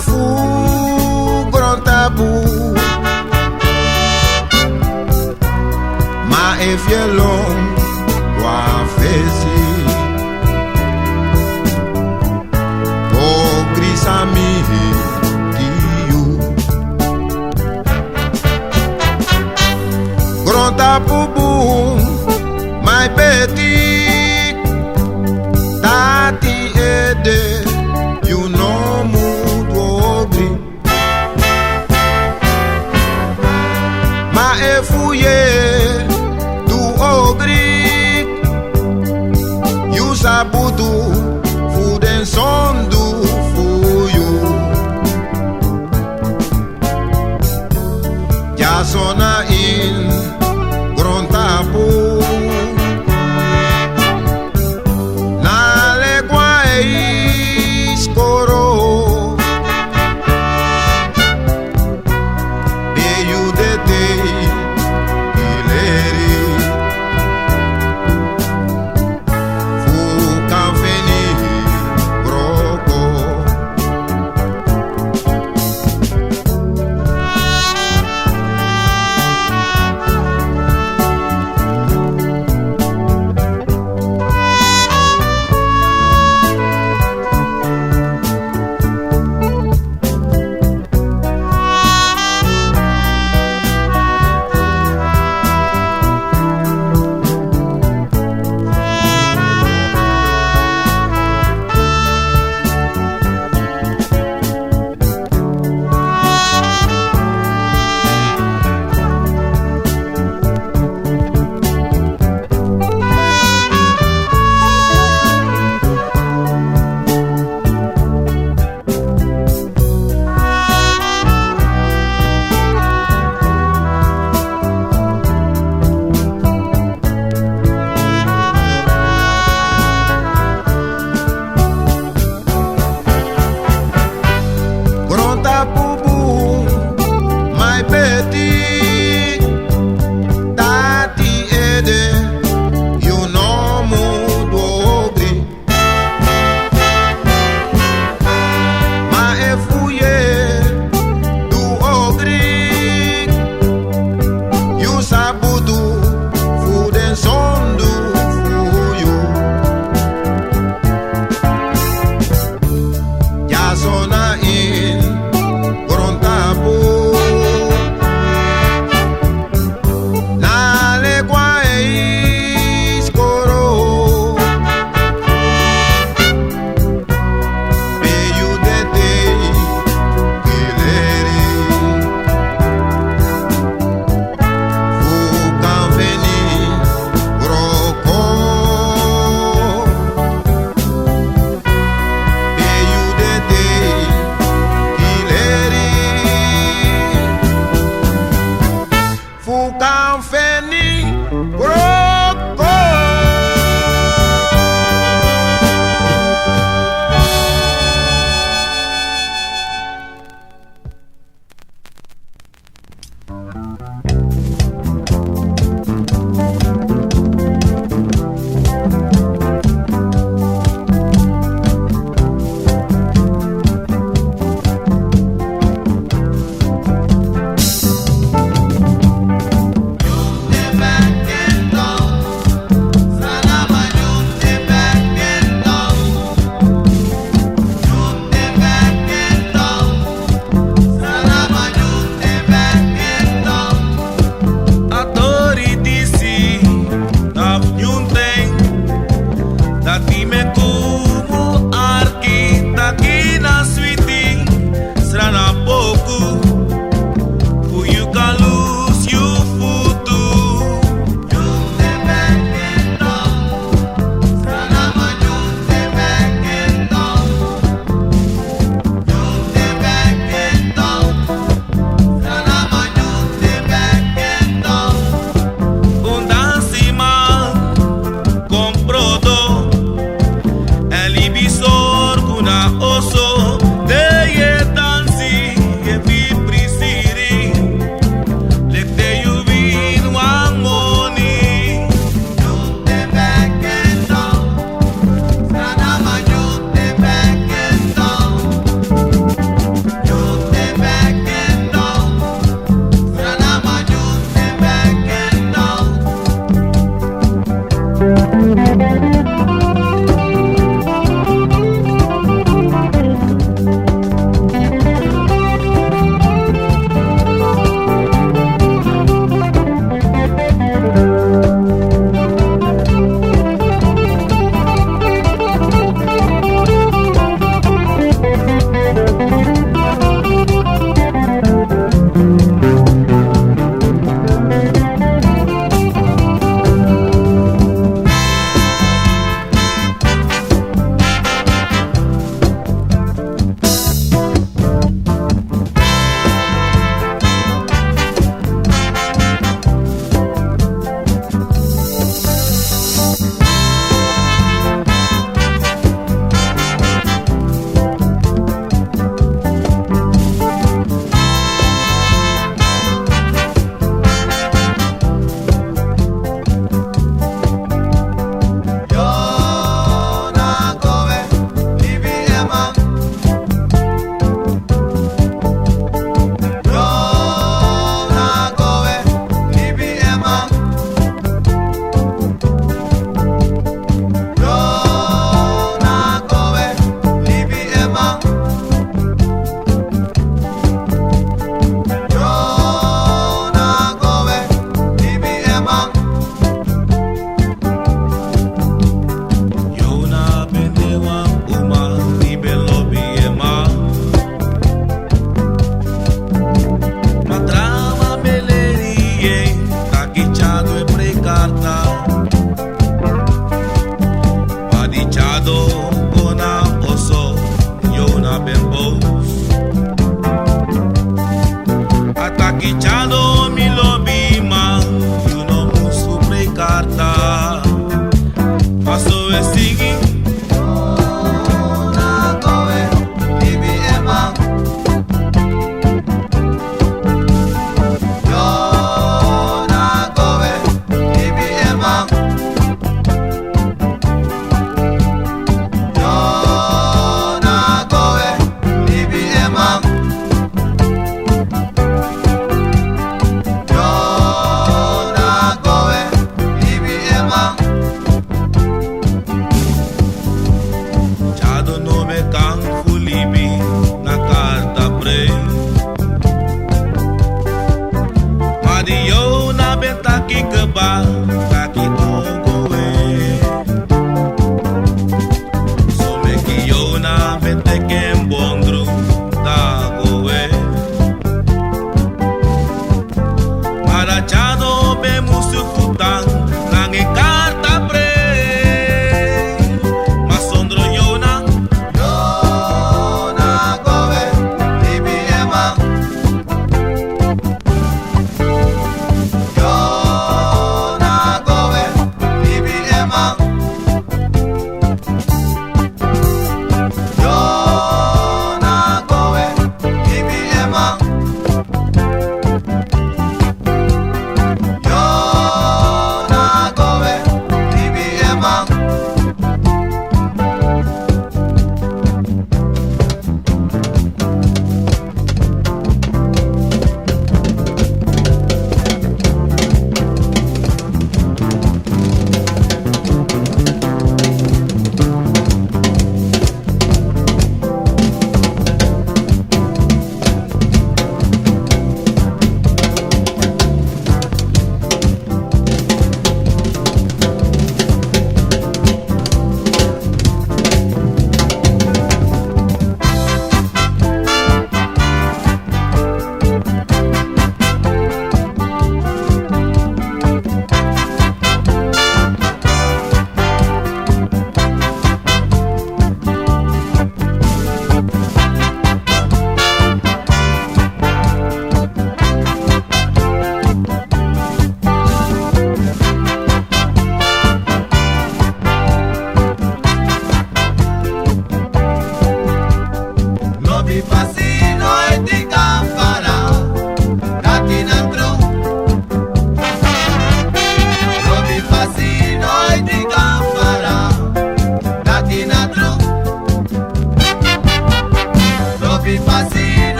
fu grand tabou. Ma e fielon doa fezi o grisami kiu grand tabou my petit tati ede you know mudo gri ma e fouye du ogri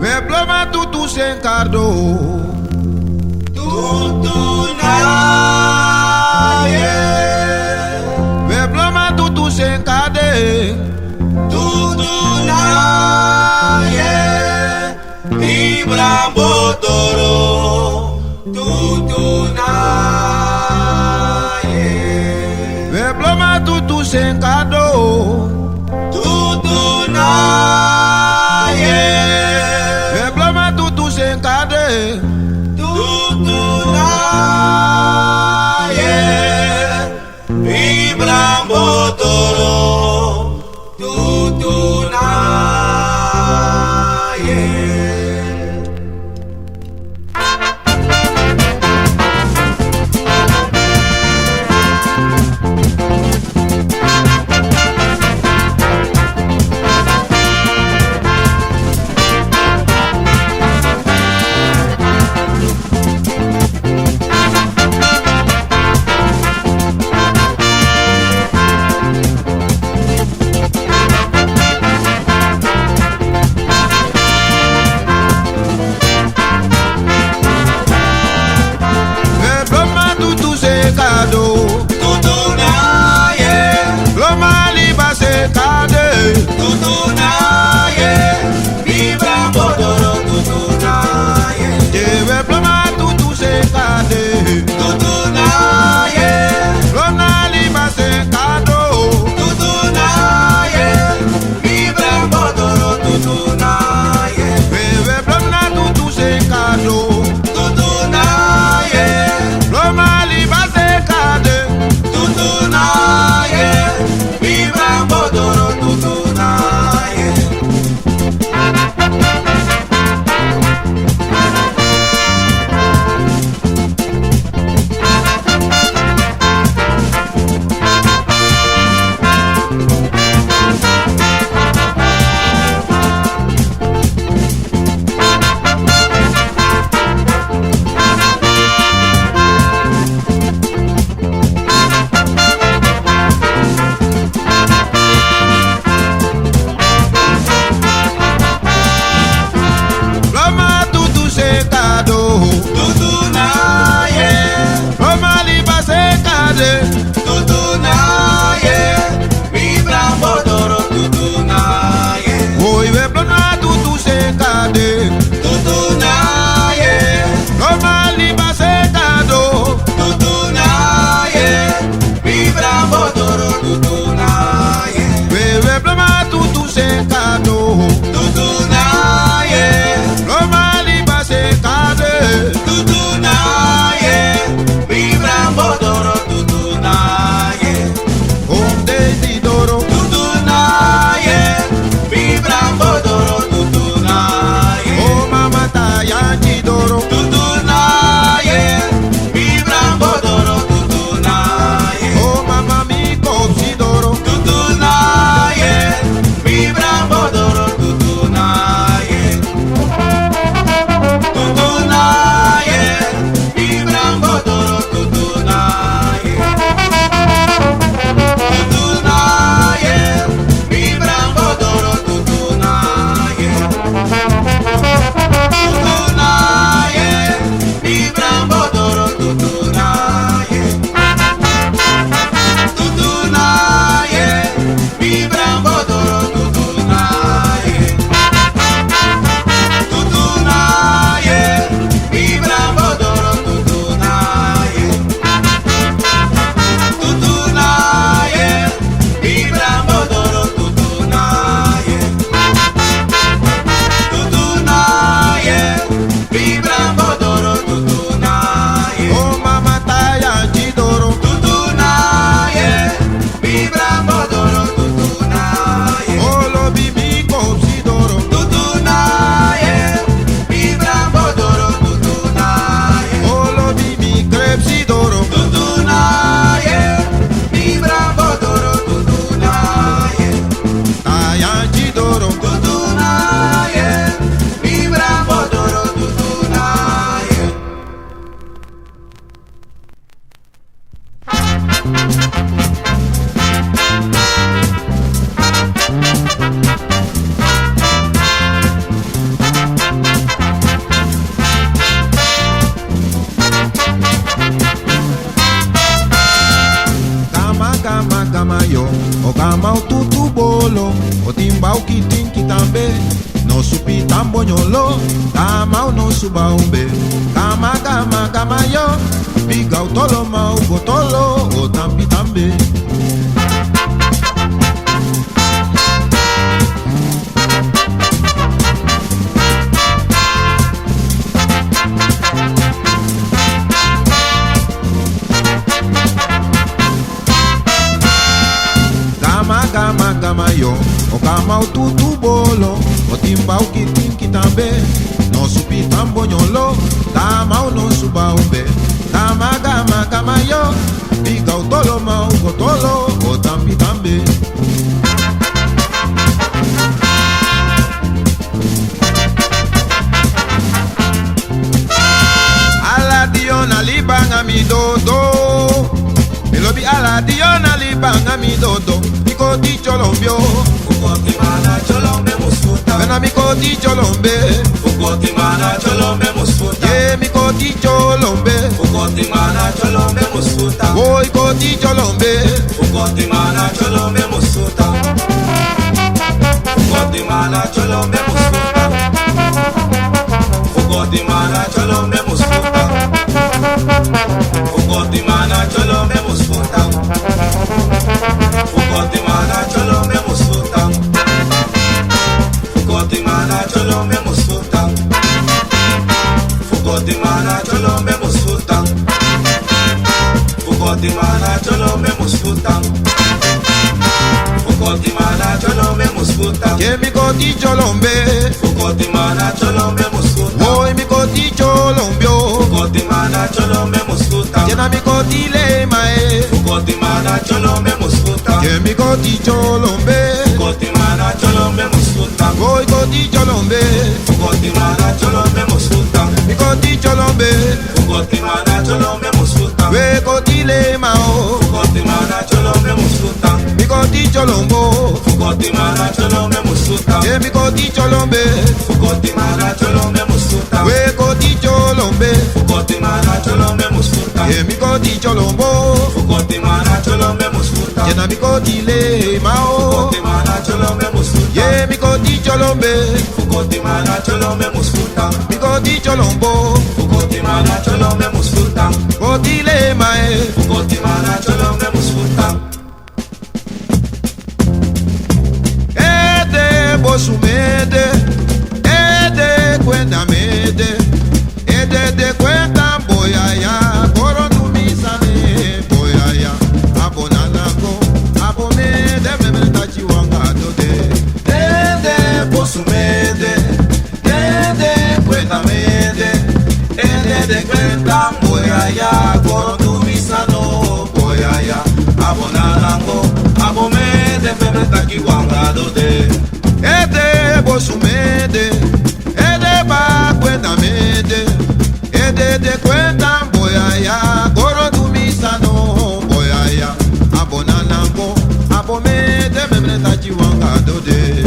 We bloma tutu sen cardo. Tutu na ye. We bloma tutu sen kade. Tutu na ye. Ibra botoro. Tutu na ye. We bloma tutu sen cardo. Tutu na ye. We bloma tutu sen kade. Tutu na ye. Ibra botoro. Tutu na ye. bolo, o timba o kitin kitambe. No supi tambonyolo, kama o no suba umbe. Kama kama kama yo, biga utolo ma ugotolo, o tampi tambe. Kama kama yo, o kama o tutu bolo, o timba o kitin kitambe. No supi tambonyolo, kama o no suba umbe. Kama kama kama yo, biga utolo ma ugotolo, o tampi tambe. Ala diona libanga mi dodo, elobi ala diona libanga mi dodo. Miko di cholombe, Ukoti mana cholombe musfuta. vena miko di cholombe, Ukoti mana cholombe musfuta. ye miko di cholombe, Ukoti mana cholombe musfuta. boy ko di cholombe, Ukoti mana cholombe musfuta. Ukoti mana cholombe musfuta. Ukoti mana cholombe musfuta. Ukoti mana cholombe musfuta. Ukoti mana cholombe musfuta. Ukoti mana cholombe musfuta. Ukoti mana cholombe musfuta. Ukoti mana cholombe musfuta. Ukoti mana cholombe musfuta. ye miko di cholombe, Ukoti mana cholombe musfuta. boy miko di cholombe, Ukoti mana cholombe musfuta. jena miko di le mae, Ukoti mana cholombe musfuta. ye miko di cholombe, Ukoti mana cholombe musfuta. boy ko di cholombe, Ukoti mana cholombe musfuta. miko di cholombe, Ukoti mana cholombe musfuta. we ko di le mao, Ukoti mana cholombe musfuta. miko di cholombo, Ukoti mana cholombe musfuta. ye miko di cholombe, Ukoti mana cholombe musfuta. we ko di cholombe, Ukoti mana cholombe musfuta. ye miko di cholombo, Ukoti mana cholombe musfuta. jena miko di le mao, Ukoti mana cholombe musfuta. ye miko di cholombe, Ukoti mana cholombe musfuta. miko di cholombo, Ukoti mana cholombe musfuta. ko di le mae, Ukoti mana cholombe musfuta. ede bosumede, ede kwenda mede, ede de kwenda boyaya, koronu misane boyaya, abonanako, abomede memeta chiwanga dode, ede bosumede, ede kwenda mede, ede de kwenda boyaya, koronu misano boyaya, abonanako, abomede memeta chiwanga dode, ede bosumede, ede ba kwenda mede, ede de kwenda boyaya, goro dumisano boyaya, abonanango, abomede memeta chiwanga dode.